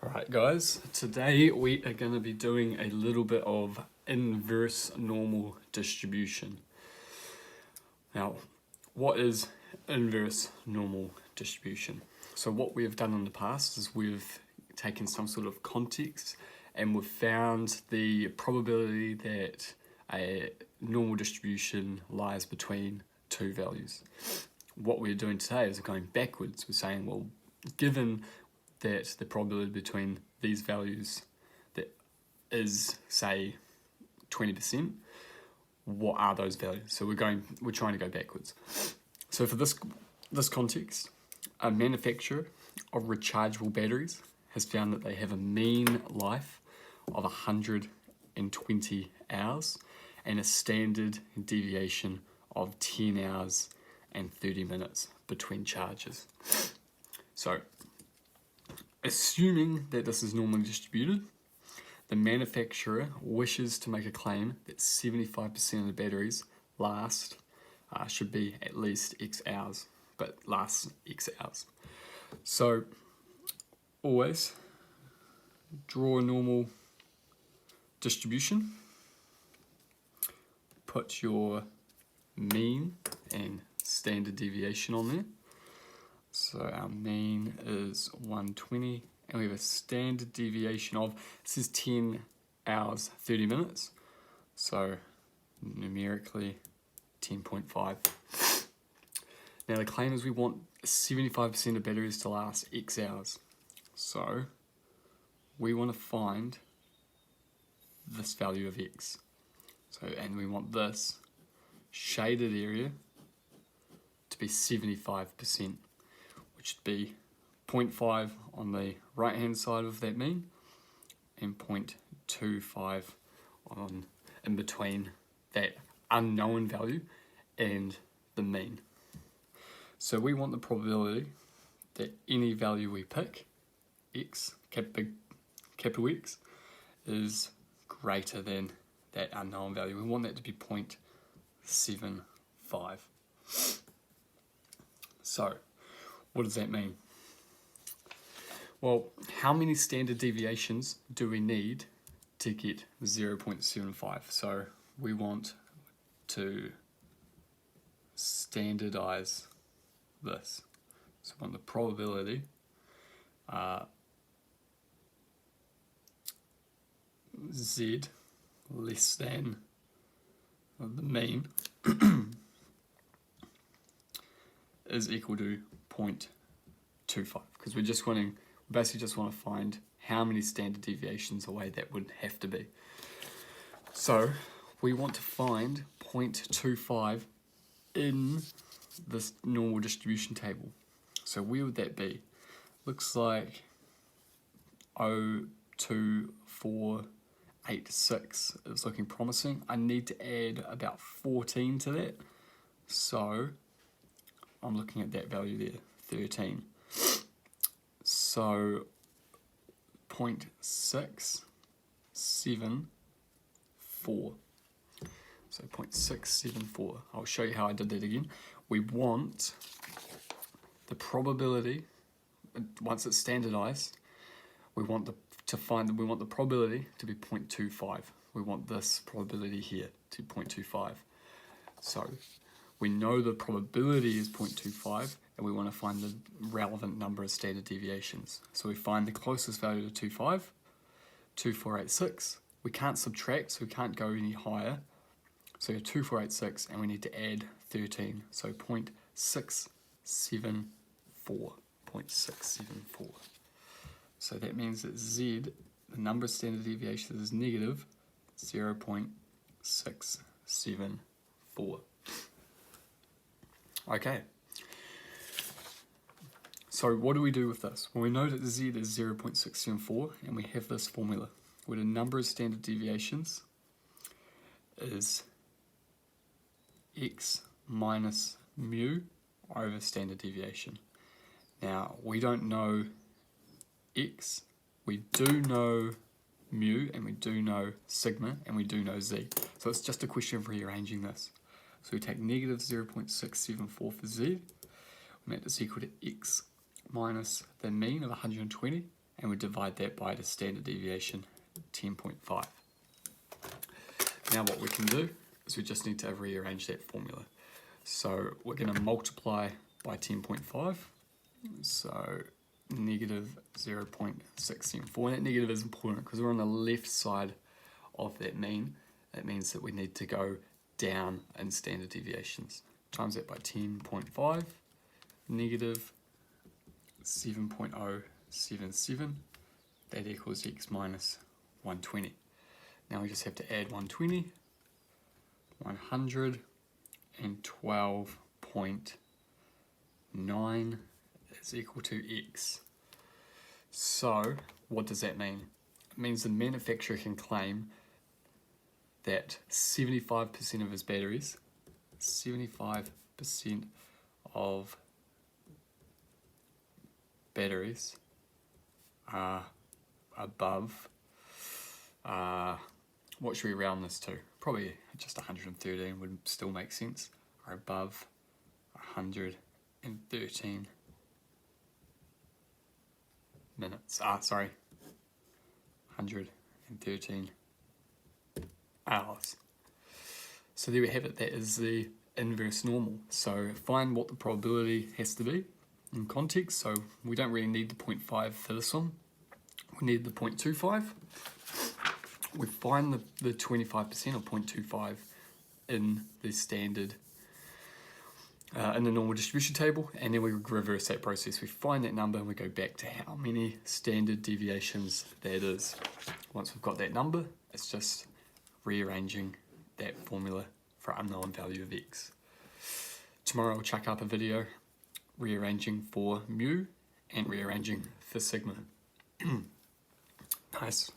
Alright guys, today we are going to be doing a little bit of inverse normal distribution. Now, what is inverse normal distribution? So what we have done in the past is we've taken some sort of context and we've found the probability that a normal distribution lies between two values. What we're doing today is going backwards. We're saying, well, given that the probability between these values that is, say, 20%, what are those values? So we're trying to go backwards. So for this context, a manufacturer of rechargeable batteries has found that they have a mean life of 120 hours and a standard deviation of 10 hours and 30 minutes between charges. So, assuming that this is normally distributed, the manufacturer wishes to make a claim that 75% of the batteries should be at least X hours, but lasts X hours. So, always draw a normal distribution, put your mean and standard deviation on there. So our mean is 120 and we have a standard deviation of, this is 10 hours 30 minutes, so numerically 10.5. Now the claim is we want 75% of batteries to last X hours, so we want to find this value of X. So, and we want this shaded area to be 75%. Which would be 0.5 on the right hand side of that mean and 0.25 on in between that unknown value and the mean. So we want the probability that any value we pick, X, capital X, is greater than that unknown value. We want that to be 0.75. So what does that mean? Well, how many standard deviations do we need to get 0.75? So we want to standardize this. So we want the probability Z less than the mean is equal to 0.25, because we basically just want to find how many standard deviations away that would have to be. So we want to find 0.25 in this normal distribution table. So where would that be? Looks like 0.2486 is looking promising. I need to add about 14 to that. So I'm looking at that value there, 13. So 0.674. So 0.674. I'll show you how I did that again. We want the probability, once it's standardized, we want the probability to be 0.25. We want this probability here to 0.25. So we know the probability is 0.25 and we want to find the relevant number of standard deviations. So we find the closest value to 2486. We can't subtract, so we can't go any higher. So we have 2486 and we need to add 13, so 0.674. 0.674. So that means that Z, the number of standard deviations, is negative 0.674. Okay, so what do we do with this? Well, we know that Z is 0.674 and we have this formula where the number of standard deviations is X minus mu over standard deviation. Now, we don't know X, we do know mu and we do know sigma and we do know Z. So it's just a question of rearranging this. So we take negative 0.674 for Z, we make this equal to X minus the mean of 120, and we divide that by the standard deviation, 10.5. Now what we can do is we just need to rearrange that formula. So we're going to multiply by 10.5, so negative 0.674. And that negative is important because we're on the left side of that mean. That means that we need to go down in standard deviations. Times that by 10.5, negative 7.077. That equals x minus 120. Now we just have to add 120, 112.9 is equal to x. So what does that mean? It means the manufacturer can claim that 75% of his batteries, 75% of batteries are above, what should we round this to? Probably just 113 would still make sense, are above 113 minutes, 113 hours. So there we have it, that is the inverse normal. So find what the probability has to be in context. So we don't really need the 0.5 for this one, we need the 0.25. We find the 25% or 0.25 in the standard, in the normal distribution table, and then we reverse that process. We find that number and we go back to how many standard deviations that is. Once we've got that number, it's just rearranging that formula for unknown value of x. Tomorrow I'll chuck up a video rearranging for mu and rearranging for sigma. Nice.